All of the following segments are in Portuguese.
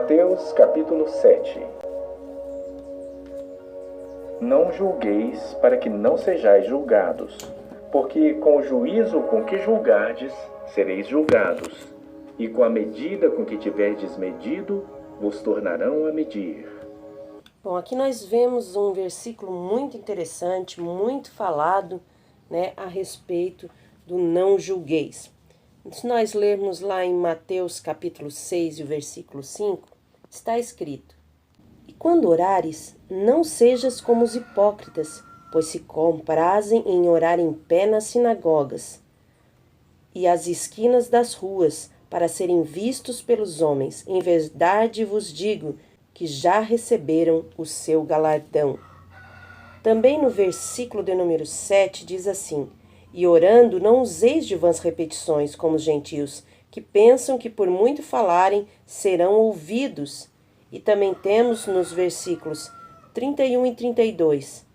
Mateus capítulo 7. Não julgueis para que não sejais julgados, porque com o juízo com que julgardes, sereis julgados, e com a medida com que tiverdes medido, vos tornarão a medir. Bom, aqui nós vemos um versículo muito interessante, muito falado, a respeito do não julgueis. Se nós lermos lá em Mateus capítulo 6 e o versículo 5, está escrito: E quando orares, não sejas como os hipócritas, pois se comprazem em orar em pé nas sinagogas e às esquinas das ruas, para serem vistos pelos homens. Em verdade vos digo que já receberam o seu galardão. Também no versículo de número 7 diz assim: E orando não useis de vãs repetições, como os gentios, que pensam que por muito falarem serão ouvidos. E também temos nos versículos 31 e 32.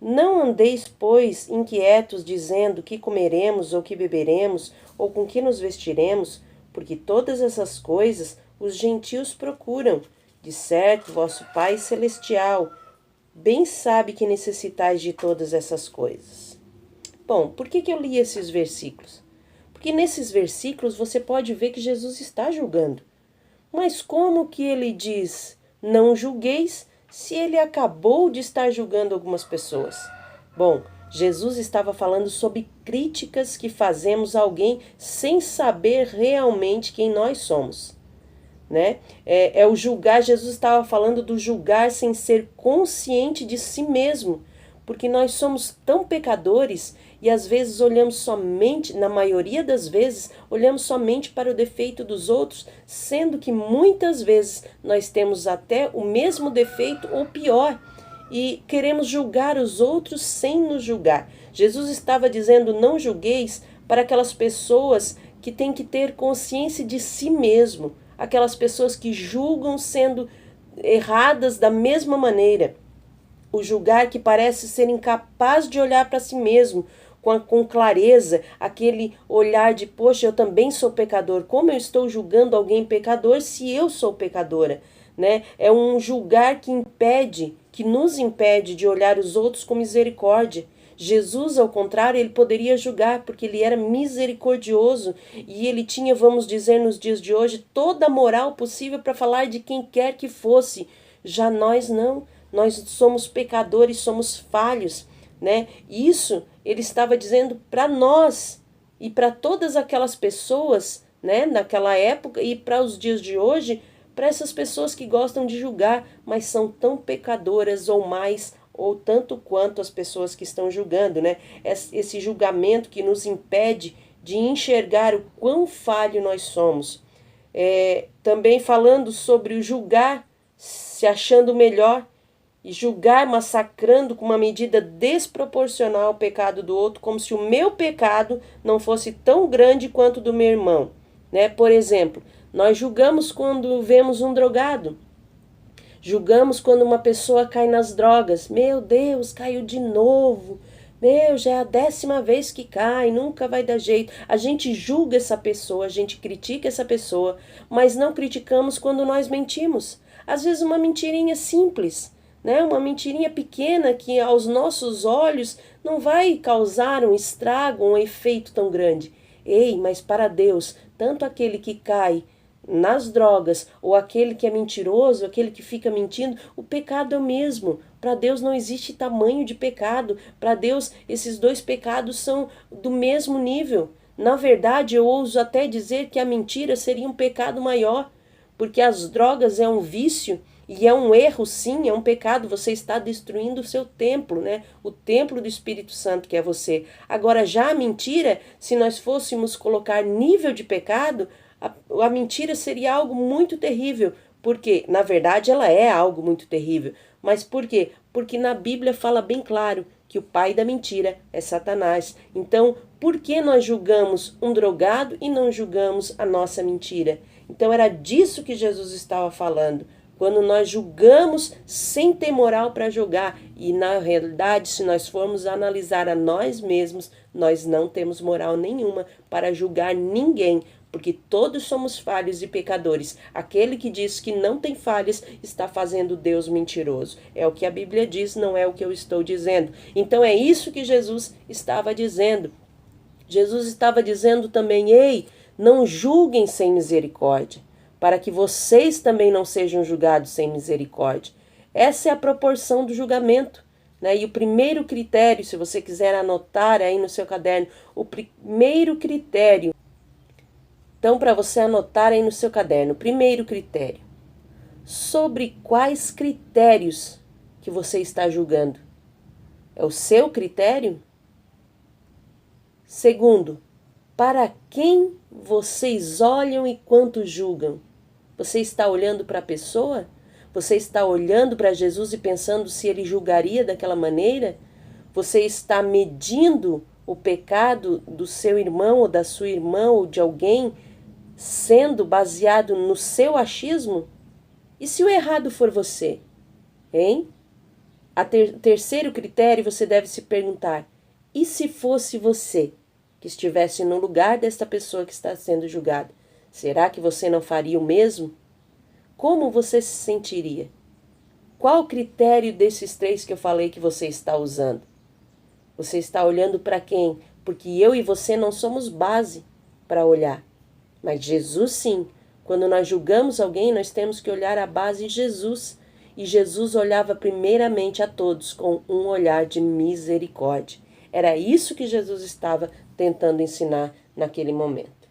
Não andeis, pois, inquietos, dizendo que comeremos ou que beberemos, ou com que nos vestiremos, porque todas essas coisas os gentios procuram. De certo, vosso Pai Celestial bem sabe que necessitais de todas essas coisas. Bom, por que eu li esses versículos? Porque nesses versículos você pode ver que Jesus está julgando. Mas como que ele diz, não julgueis, se ele acabou de estar julgando algumas pessoas? Bom, Jesus estava falando sobre críticas que fazemos a alguém sem saber realmente quem nós somos. É o julgar. Jesus estava falando do julgar sem ser consciente de si mesmo, porque nós somos tão pecadores e às vezes olhamos somente, na maioria das vezes, olhamos somente para o defeito dos outros, sendo que muitas vezes nós temos até o mesmo defeito ou pior, e queremos julgar os outros sem nos julgar. Jesus estava dizendo, não julgueis, para aquelas pessoas que têm que ter consciência de si mesmo, aquelas pessoas que julgam sendo erradas da mesma maneira. O julgar que parece ser incapaz de olhar para si mesmo com clareza, aquele olhar de, poxa, eu também sou pecador, como eu estou julgando alguém pecador se eu sou pecadora? É um julgar que nos impede de olhar os outros com misericórdia. Jesus, ao contrário, ele poderia julgar, porque ele era misericordioso e ele tinha, vamos dizer, nos dias de hoje, toda a moral possível para falar de quem quer que fosse. Já nós não, nós somos pecadores, somos falhos, Isso ele estava dizendo para nós e para todas aquelas pessoas, naquela época e para os dias de hoje, para essas pessoas que gostam de julgar, mas são tão pecadoras ou mais, ou tanto quanto as pessoas que estão julgando, Esse julgamento que nos impede de enxergar o quão falho nós somos. Também falando sobre o julgar, se achando melhor, e julgar massacrando com uma medida desproporcional o pecado do outro, como se o meu pecado não fosse tão grande quanto o do meu irmão. Por exemplo, nós julgamos quando vemos um drogado. Julgamos quando uma pessoa cai nas drogas. Meu Deus, caiu de novo. Já é a 10ª vez que cai, nunca vai dar jeito. A gente julga essa pessoa, a gente critica essa pessoa, mas não criticamos quando nós mentimos. Às vezes uma mentirinha simples, uma mentirinha pequena que aos nossos olhos não vai causar um estrago, um efeito tão grande. Ei, mas para Deus, tanto aquele que cai nas drogas, ou aquele que é mentiroso, aquele que fica mentindo, o pecado é o mesmo. Para Deus não existe tamanho de pecado. Para Deus, esses dois pecados são do mesmo nível. Na verdade, eu ouso até dizer que a mentira seria um pecado maior, porque as drogas é um vício, e é um erro sim, é um pecado. Você está destruindo o seu templo, O templo do Espírito Santo que é você. Agora já a mentira, se nós fôssemos colocar nível de pecado, a mentira seria algo muito terrível, porque, na verdade, ela é algo muito terrível. Mas por quê? Porque na Bíblia fala bem claro que o pai da mentira é Satanás. Então, por que nós julgamos um drogado e não julgamos a nossa mentira? Então, era disso que Jesus estava falando. Quando nós julgamos sem ter moral para julgar. E na realidade, se nós formos analisar a nós mesmos, nós não temos moral nenhuma para julgar ninguém, porque todos somos falhos e pecadores. Aquele que diz que não tem falhas está fazendo Deus mentiroso. É o que a Bíblia diz, não é o que eu estou dizendo. Então é isso que Jesus estava dizendo. Jesus estava dizendo também: ei, não julguem sem misericórdia, para que vocês também não sejam julgados sem misericórdia. Essa é a proporção do julgamento, né? E o primeiro critério, se você quiser anotar aí no seu caderno, o primeiro critério, então para você anotar aí no seu caderno, o primeiro critério, sobre quais critérios que você está julgando? É o seu critério? Segundo, para quem vocês olham e quanto julgam? Você está olhando para a pessoa? Você está olhando para Jesus e pensando se ele julgaria daquela maneira? Você está medindo o pecado do seu irmão ou da sua irmã ou de alguém sendo baseado no seu achismo? E se o errado for você? Hein? Terceiro critério, você deve se perguntar: e se fosse você que estivesse no lugar desta pessoa que está sendo julgada? Será que você não faria o mesmo? Como você se sentiria? Qual critério desses três que eu falei que você está usando? Você está olhando para quem? Porque eu e você não somos base para olhar. Mas Jesus sim. Quando nós julgamos alguém, nós temos que olhar a base de Jesus. E Jesus olhava primeiramente a todos com um olhar de misericórdia. Era isso que Jesus estava tentando ensinar naquele momento.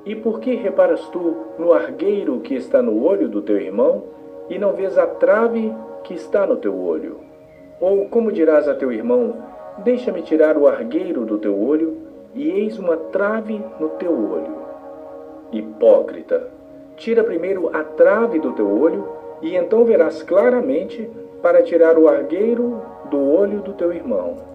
E por que reparas tu no argueiro que está no olho do teu irmão, e não vês a trave que está no teu olho? Ou como dirás a teu irmão: deixa-me tirar o argueiro do teu olho, e eis uma trave no teu olho? Hipócrita, tira primeiro a trave do teu olho, e então verás claramente para tirar o argueiro do olho do teu irmão.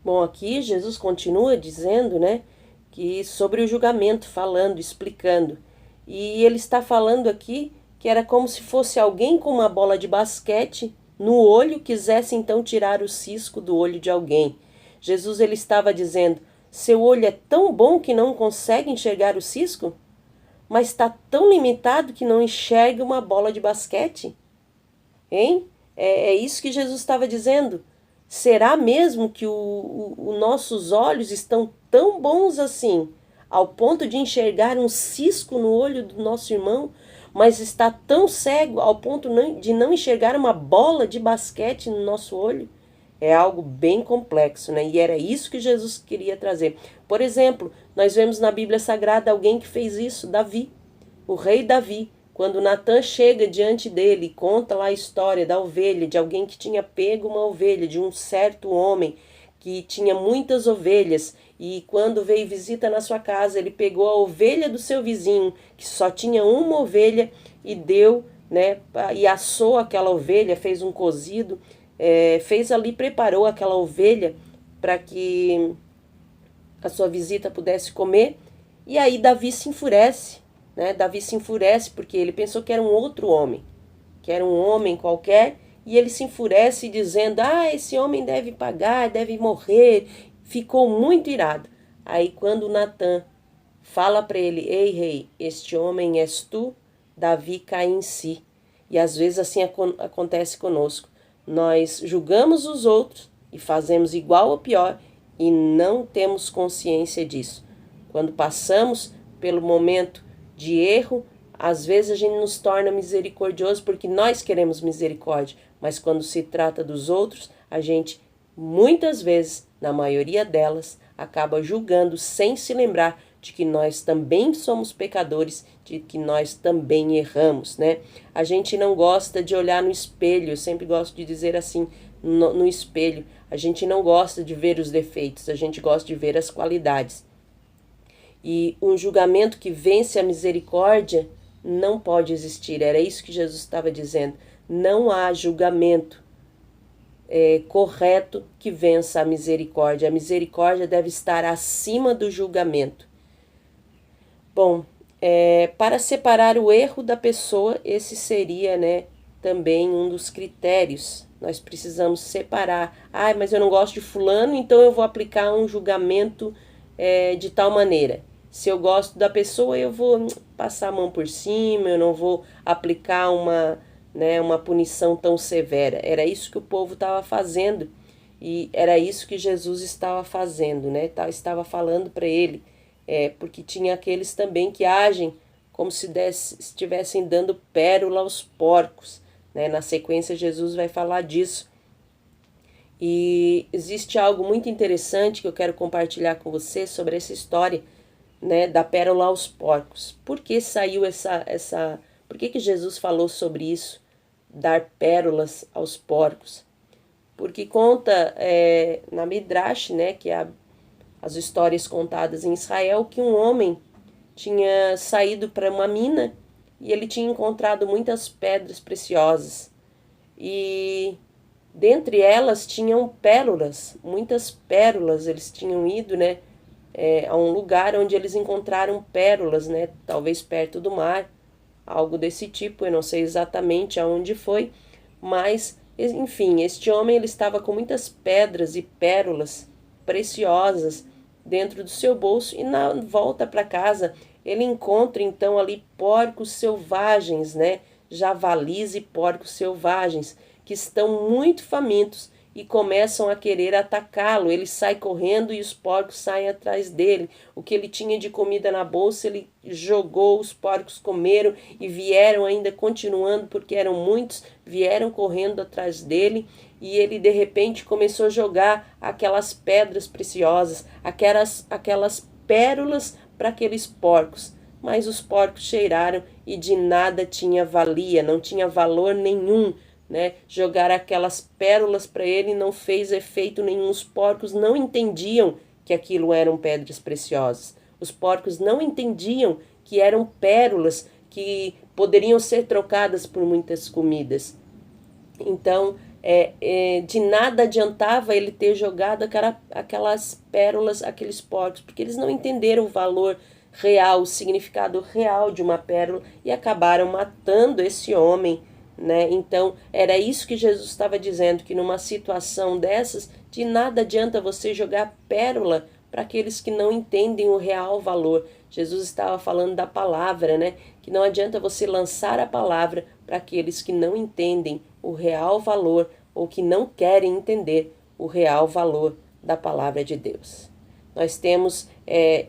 Bom, aqui Jesus continua dizendo, né, que sobre o julgamento, falando, explicando. E ele está falando aqui que era como se fosse alguém com uma bola de basquete no olho, quisesse então tirar o cisco do olho de alguém. Jesus ele estava dizendo: seu olho é tão bom que não consegue enxergar o cisco? Mas está tão limitado que não enxerga uma bola de basquete? Hein? É isso que Jesus estava dizendo. Será mesmo que os nossos olhos estão tão bons assim, ao ponto de enxergar um cisco no olho do nosso irmão, mas está tão cego ao ponto de não enxergar uma bola de basquete no nosso olho? É algo bem complexo, né? E era isso que Jesus queria trazer. Por exemplo, nós vemos na Bíblia Sagrada alguém que fez isso, Davi, o rei Davi. Quando Natã chega diante dele e conta lá a história da ovelha, de alguém que tinha pego uma ovelha, de um certo homem que tinha muitas ovelhas, e quando veio visita na sua casa, ele pegou a ovelha do seu vizinho, que só tinha uma ovelha, e deu, né, e assou aquela ovelha, fez um cozido, fez ali, preparou aquela ovelha para que a sua visita pudesse comer. E aí Davi se enfurece, né? Davi se enfurece porque ele pensou que era um outro homem, que era um homem qualquer, e ele se enfurece dizendo: esse homem deve pagar, deve morrer. Ficou muito irado. Aí quando Natã fala para ele: ei rei, este homem és tu, Davi cai em si. E às vezes assim acontece conosco. Nós julgamos os outros e fazemos igual ou pior e não temos consciência disso. Quando passamos pelo momento de erro, às vezes a gente nos torna misericordioso porque nós queremos misericórdia, mas quando se trata dos outros, a gente muitas vezes, na maioria delas, acaba julgando sem se lembrar de que nós também somos pecadores, de que nós também erramos, né? A gente não gosta de olhar no espelho, eu sempre gosto de dizer assim, no espelho, a gente não gosta de ver os defeitos, a gente gosta de ver as qualidades. E um julgamento que vence a misericórdia não pode existir. Era isso que Jesus estava dizendo. Não há julgamento correto que vença a misericórdia. A misericórdia deve estar acima do julgamento. Bom, para separar o erro da pessoa, esse seria, né, também um dos critérios. Nós precisamos separar. Ah, mas eu não gosto de fulano, então eu vou aplicar um julgamento de tal maneira. Se eu gosto da pessoa, eu vou passar a mão por cima, eu não vou aplicar uma punição tão severa. Era isso que o povo estava fazendo e era isso que Jesus estava fazendo, né? Estava falando para ele, porque tinha aqueles também que agem como se estivessem dando pérola aos porcos, né? Na sequência, Jesus vai falar disso. E existe algo muito interessante que eu quero compartilhar com você sobre essa história, né, da pérola aos porcos. Por que saiu por que Jesus falou sobre isso, dar pérolas aos porcos? Porque conta na Midrash, né, que é as histórias contadas em Israel, que um homem tinha saído para uma mina e ele tinha encontrado muitas pedras preciosas. E dentre elas tinham pérolas, muitas pérolas. Eles tinham ido, né, a um lugar onde eles encontraram pérolas, né, talvez perto do mar, algo desse tipo. Eu não sei exatamente aonde foi, mas enfim, este homem ele estava com muitas pedras e pérolas preciosas dentro do seu bolso, e na volta para casa ele encontra então ali porcos selvagens, né, javalis e porcos selvagens que estão muito famintos e começam a querer atacá-lo. Ele sai correndo e os porcos saem atrás dele. O que ele tinha de comida na bolsa, ele jogou, os porcos comeram e vieram ainda continuando, porque eram muitos, vieram correndo atrás dele. E ele de repente começou a jogar aquelas pedras preciosas, aquelas pérolas para aqueles porcos. Mas os porcos cheiraram e de nada tinha valia, não tinha valor nenhum. Né? Jogar aquelas pérolas para ele não fez efeito nenhum. Os porcos não entendiam que aquilo eram pedras preciosas. Os porcos não entendiam que eram pérolas que poderiam ser trocadas por muitas comidas. Então, de nada adiantava ele ter jogado aquelas pérolas, aqueles porcos, porque eles não entenderam o valor real, o significado real de uma pérola e acabaram matando esse homem. Né? Então, era isso que Jesus estava dizendo, que numa situação dessas, de nada adianta você jogar pérola para aqueles que não entendem o real valor. Jesus estava falando da palavra, né? Que não adianta você lançar a palavra para aqueles que não entendem o real valor ou que não querem entender o real valor da palavra de Deus. Nós temos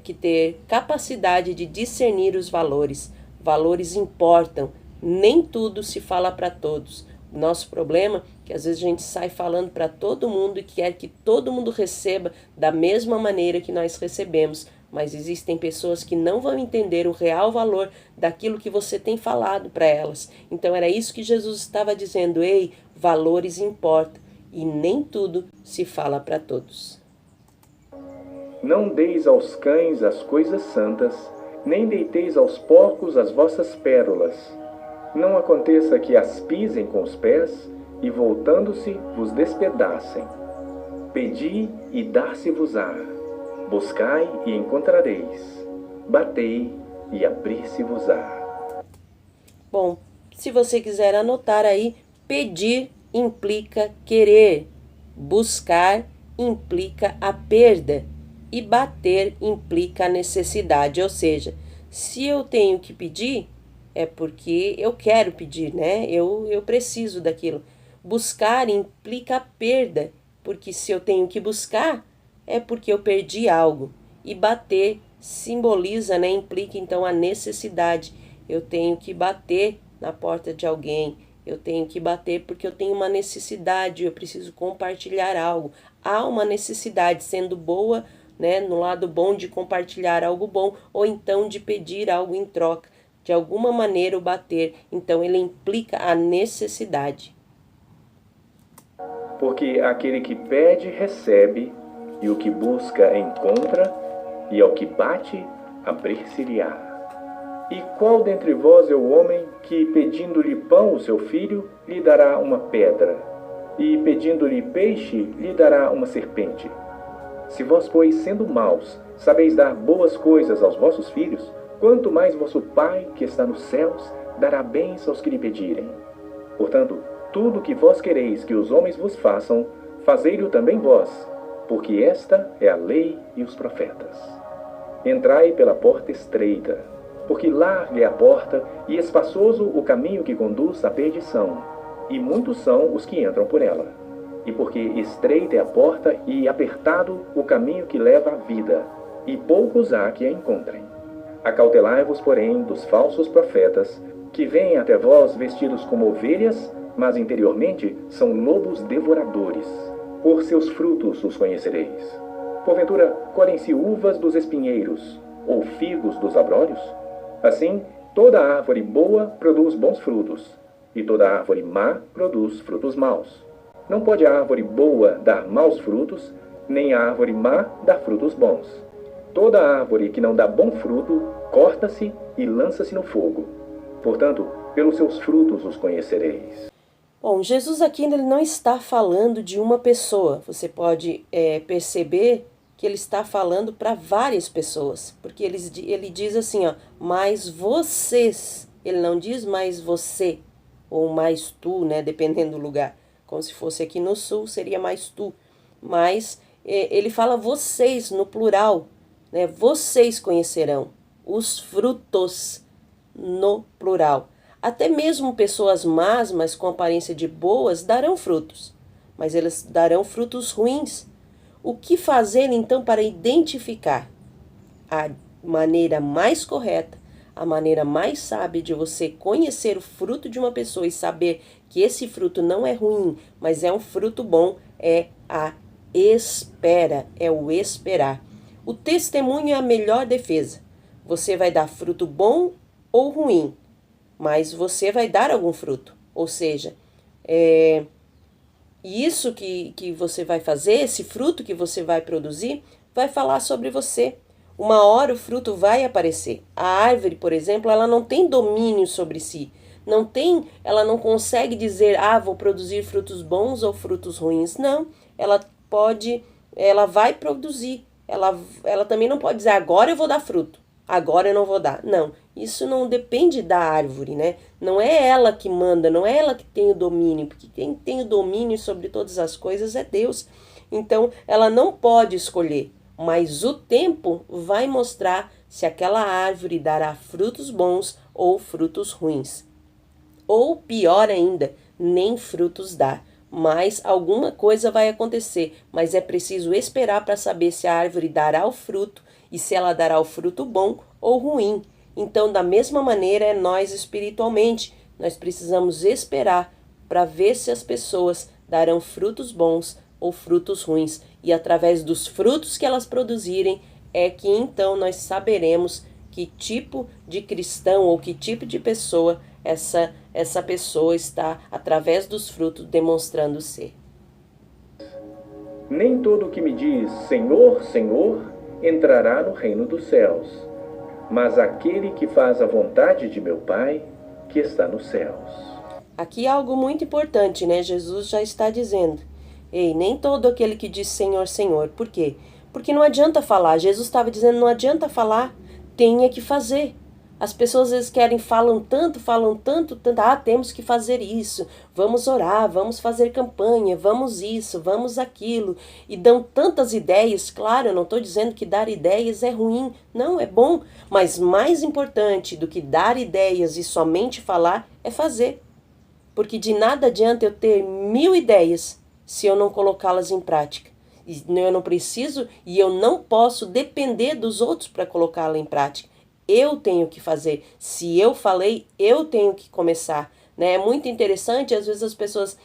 que ter capacidade de discernir os valores. Valores importam. Nem tudo se fala para todos. O nosso problema é que às vezes a gente sai falando para todo mundo e quer que todo mundo receba da mesma maneira que nós recebemos. Mas existem pessoas que não vão entender o real valor daquilo que você tem falado para elas. Então era isso que Jesus estava dizendo. Ei, valores importam e nem tudo se fala para todos. Não deis aos cães as coisas santas, nem deiteis aos porcos as vossas pérolas. Não aconteça que as pisem com os pés e, voltando-se, vos despedacem. Pedi e dar-se-vos-á. Buscai e encontrareis. Batei e abrir-se-vos-á. Bom, se você quiser anotar aí, pedir implica querer. Buscar implica a perda. E bater implica a necessidade. Ou seja, se eu tenho que pedir, é porque eu quero pedir, né? Eu preciso daquilo. Buscar implica a perda, porque se eu tenho que buscar, é porque eu perdi algo. E bater simboliza, né? Implica então a necessidade. Eu tenho que bater na porta de alguém. Eu tenho que bater porque eu tenho uma necessidade, eu preciso compartilhar algo. Há uma necessidade, sendo boa, né? No lado bom de compartilhar algo bom, ou então de pedir algo em troca. De alguma maneira o bater, então ele implica a necessidade. Porque aquele que pede, recebe, e o que busca, encontra, e ao que bate, abrir-se-lhe-á. E qual dentre vós é o homem que, pedindo-lhe pão o seu filho, lhe dará uma pedra, e pedindo-lhe peixe, lhe dará uma serpente? Se vós, pois, sendo maus, sabeis dar boas coisas aos vossos filhos, quanto mais vosso Pai, que está nos céus, dará bens aos que lhe pedirem. Portanto, tudo o que vós quereis que os homens vos façam, fazei-o também vós, porque esta é a lei e os profetas. Entrai pela porta estreita, porque larga é a porta e espaçoso o caminho que conduz à perdição, e muitos são os que entram por ela. E porque estreita é a porta e apertado o caminho que leva à vida, e poucos há que a encontrem. Acautelai-vos, porém, dos falsos profetas, que vêm até vós vestidos como ovelhas, mas interiormente são lobos devoradores. Por seus frutos os conhecereis. Porventura, colhem-se uvas dos espinheiros, ou figos dos abrolhos? Assim, toda árvore boa produz bons frutos, e toda árvore má produz frutos maus. Não pode a árvore boa dar maus frutos, nem a árvore má dar frutos bons. Toda árvore que não dá bom fruto, corta-se e lança-se no fogo. Portanto, pelos seus frutos os conhecereis. Bom, Jesus aqui ele não está falando de uma pessoa. Você pode perceber que ele está falando para várias pessoas. Porque ele diz assim, ó, mas vocês. Ele não diz mais você ou mais tu, né, dependendo do lugar. Como se fosse aqui no sul, seria mais tu. Mas ele fala vocês no plural, né? Vocês conhecerão os frutos no plural. Até mesmo pessoas más, mas com aparência de boas, darão frutos. Mas eles darão frutos ruins. O que fazer então para identificar a maneira mais correta, a maneira mais sábia de você conhecer o fruto de uma pessoa e saber que esse fruto não é ruim, mas é um fruto bom, é a espera, é o esperar. O testemunho é a melhor defesa. Você vai dar fruto bom ou ruim, mas você vai dar algum fruto. Ou seja, isso que você vai fazer, esse fruto que você vai produzir, vai falar sobre você. Uma hora o fruto vai aparecer. A árvore, por exemplo, ela não tem domínio sobre si. Ela não consegue dizer, vou produzir frutos bons ou frutos ruins. Não, ela vai produzir. Ela também não pode dizer, agora eu vou dar fruto, agora eu não vou dar. Não, isso não depende da árvore, né? Não é ela que manda, não é ela que tem o domínio, porque quem tem o domínio sobre todas as coisas é Deus. Então, ela não pode escolher. Mas o tempo vai mostrar se aquela árvore dará frutos bons ou frutos ruins. Ou pior ainda, nem frutos dá. Mas alguma coisa vai acontecer. Mas é preciso esperar para saber se a árvore dará o fruto e se ela dará o fruto bom ou ruim. Então, da mesma maneira, é nós espiritualmente. Nós precisamos esperar para ver se as pessoas darão frutos bons ou frutos ruins. E através dos frutos que elas produzirem, é que então nós saberemos que tipo de cristão ou que tipo de pessoa essa pessoa está, através dos frutos, demonstrando ser. Nem todo o que me diz Senhor, Senhor, entrará no reino dos céus, mas aquele que faz a vontade de meu Pai, que está nos céus. Aqui é algo muito importante, né? Jesus já está dizendo. Ei, nem todo aquele que diz Senhor, Senhor. Por quê? Porque não adianta falar. Jesus estava dizendo, não adianta falar, tenha que fazer. As pessoas às vezes falam tanto, temos que fazer isso, vamos orar, vamos fazer campanha, vamos isso, vamos aquilo, e dão tantas ideias. Claro, eu não estou dizendo que dar ideias é ruim, não, é bom, mas mais importante do que dar ideias e somente falar é fazer, porque de nada adianta eu ter 1000 ideias se eu não colocá-las em prática. Eu não preciso e eu não posso depender dos outros para colocá-la em prática. Eu tenho que fazer. Se eu falei, eu tenho que começar. Né? É muito interessante, às vezes as pessoas...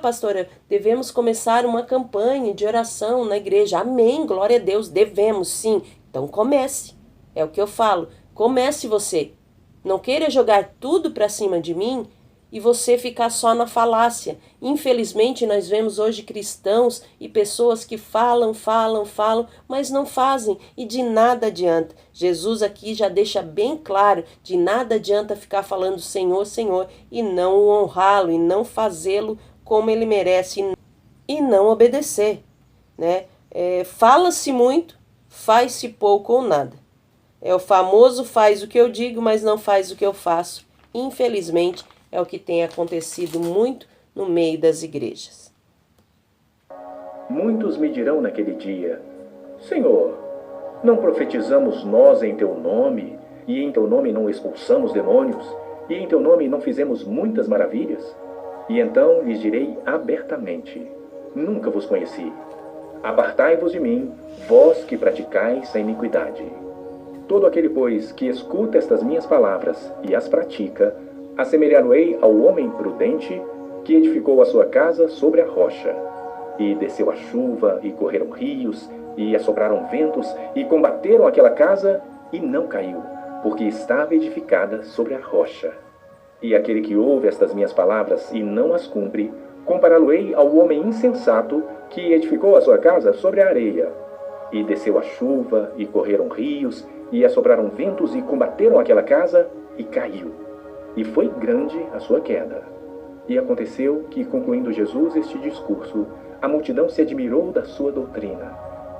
pastora, devemos começar uma campanha de oração na igreja. Amém, glória a Deus, devemos sim. Então comece. É o que eu falo. Comece você. Não queira jogar tudo para cima de mim e você ficar só na falácia. Infelizmente, nós vemos hoje cristãos e pessoas que falam, mas não fazem e de nada adianta. Jesus aqui já deixa bem claro, de nada adianta ficar falando Senhor, Senhor e não o honrá-lo e não fazê-lo como ele merece e não obedecer. Né? Fala-se muito, faz-se pouco ou nada. É o famoso faz o que eu digo, mas não faz o que eu faço. Infelizmente, é o que tem acontecido muito no meio das igrejas. Muitos me dirão naquele dia: Senhor, não profetizamos nós em teu nome, e em teu nome não expulsamos demônios, e em teu nome não fizemos muitas maravilhas? E então lhes direi abertamente: nunca vos conheci. Apartai-vos de mim, vós que praticais a iniquidade. Todo aquele, pois, que escuta estas minhas palavras e as pratica, assemelhá-lo-ei ao homem prudente que edificou a sua casa sobre a rocha. E desceu a chuva, e correram rios, e assopraram ventos, e combateram aquela casa, e não caiu, porque estava edificada sobre a rocha. E aquele que ouve estas minhas palavras e não as cumpre, compará-lo-ei ao homem insensato que edificou a sua casa sobre a areia. E desceu a chuva, e correram rios, e assopraram ventos, e combateram aquela casa, e caiu. E foi grande a sua queda. E aconteceu que, concluindo Jesus este discurso, a multidão se admirou da sua doutrina,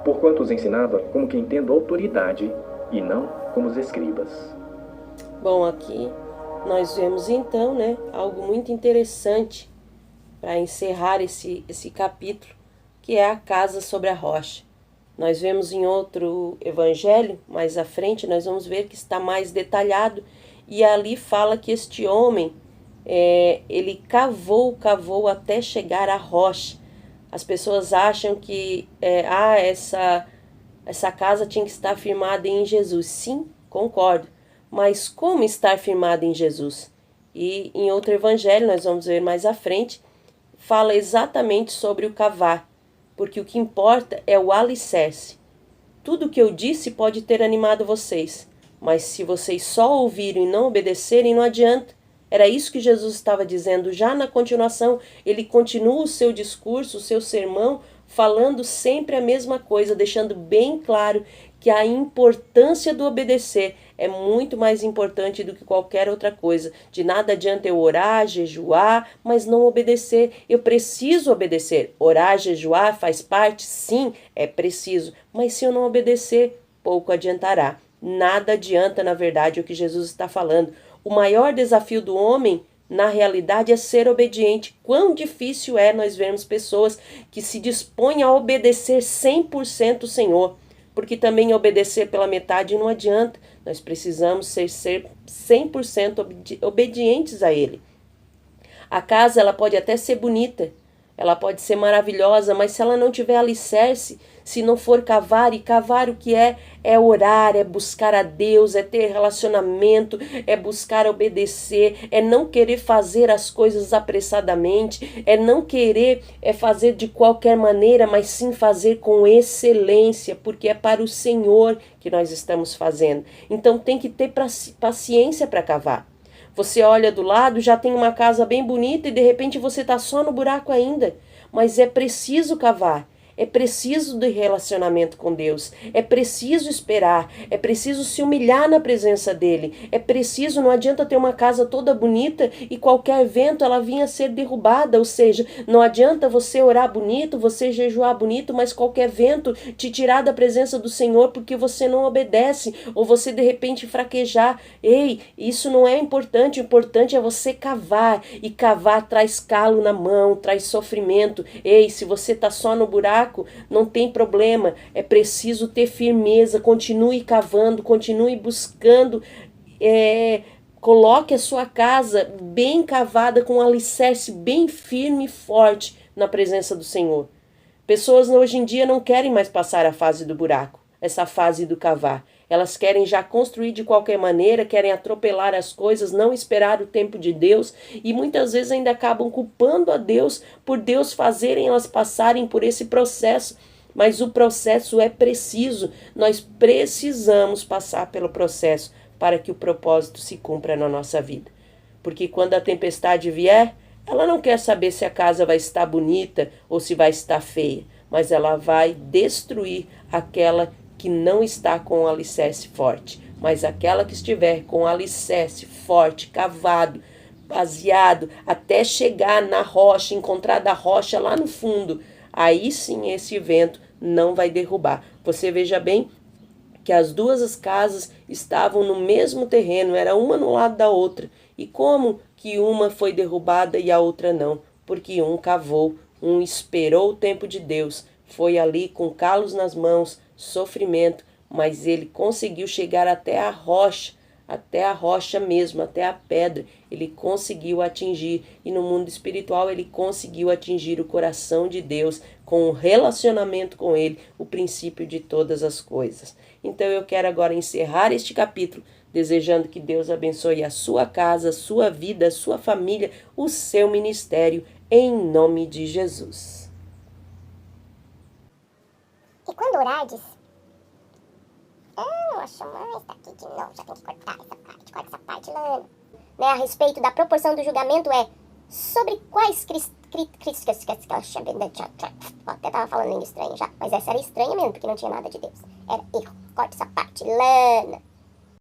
porquanto os ensinava como quem tendo autoridade, e não como os escribas. Bom, aqui nós vemos então, algo muito interessante para encerrar esse capítulo, que é a casa sobre a rocha. Nós vemos em outro evangelho, mais à frente, nós vamos ver que está mais detalhado, e ali fala que este homem, ele cavou até chegar à rocha. As pessoas acham que essa casa tinha que estar firmada em Jesus. Sim, concordo. Mas como estar firmada em Jesus? E em outro evangelho, nós vamos ver mais à frente, fala exatamente sobre o cavar, porque o que importa é o alicerce. Tudo o que eu disse pode ter animado vocês, mas se vocês só ouvirem e não obedecerem, não adianta. Era isso que Jesus estava dizendo. Já na continuação, ele continua o seu discurso, o seu sermão, falando sempre a mesma coisa, deixando bem claro que a importância do obedecer é muito mais importante do que qualquer outra coisa. De nada adianta eu orar, jejuar, mas não obedecer. Eu preciso obedecer. Orar, jejuar faz parte? Sim, é preciso. Mas se eu não obedecer, pouco adiantará. Nada adianta, na verdade, o que Jesus está falando. O maior desafio do homem, na realidade, é ser obediente. Quão difícil é nós vermos pessoas que se dispõem a obedecer 100% o Senhor. Porque também obedecer pela metade não adianta. Nós precisamos ser 100% obedientes a Ele. A casa, ela pode até ser bonita, ela pode ser maravilhosa, mas se ela não tiver alicerce, se não for cavar, e cavar o que é orar, é buscar a Deus, é ter relacionamento, é buscar obedecer, é não querer fazer as coisas apressadamente, é não querer fazer de qualquer maneira, mas sim fazer com excelência, porque é para o Senhor que nós estamos fazendo. Então tem que ter paciência para cavar. Você olha do lado, já tem uma casa bem bonita e de repente você está só no buraco ainda. Mas é preciso cavar. É preciso de relacionamento com Deus, é preciso esperar, é preciso se humilhar na presença dele, é preciso, não adianta ter uma casa toda bonita e qualquer vento ela vinha a ser derrubada, ou seja, não adianta você orar bonito, você jejuar bonito, mas qualquer vento te tirar da presença do Senhor porque você não obedece, ou você de repente fraquejar. Ei, isso não é importante, o importante é você cavar, e cavar traz calo na mão, traz sofrimento. Ei, se você está só no buraco, não tem problema, é preciso ter firmeza, continue cavando, continue buscando, coloque a sua casa bem cavada, com um alicerce bem firme e forte na presença do Senhor. Pessoas hoje em dia não querem mais passar a fase do buraco, essa fase do cavar. Elas querem já construir de qualquer maneira, querem atropelar as coisas, não esperar o tempo de Deus, e muitas vezes ainda acabam culpando a Deus por Deus fazerem elas passarem por esse processo. Mas o processo é preciso, nós precisamos passar pelo processo para que o propósito se cumpra na nossa vida. Porque quando a tempestade vier, ela não quer saber se a casa vai estar bonita ou se vai estar feia, mas ela vai destruir aquela que não está com o alicerce forte, mas aquela que estiver com o alicerce forte, cavado, baseado, até chegar na rocha, encontrar da rocha lá no fundo, aí sim esse vento não vai derrubar. Você veja bem que as duas casas estavam no mesmo terreno, era uma no lado da outra. E como que uma foi derrubada e a outra não? Porque um cavou, um esperou o tempo de Deus, foi ali com calos nas mãos, sofrimento, mas ele conseguiu chegar até a rocha mesmo, até a pedra, ele conseguiu atingir, e no mundo espiritual ele conseguiu atingir o coração de Deus, com o relacionamento com ele, o princípio de todas as coisas. Então eu quero agora encerrar este capítulo, desejando que Deus abençoe a sua casa, a sua vida, a sua família, o seu ministério, em nome de Jesus. E quando orardes, nossa, mas tá aqui de novo, já tem que cortar corta essa parte, Lana. Né, a respeito da proporção do julgamento sobre quais até tava falando em estranho já, mas essa era estranha mesmo, porque não tinha nada de Deus. Era erro, corta essa parte, Lana.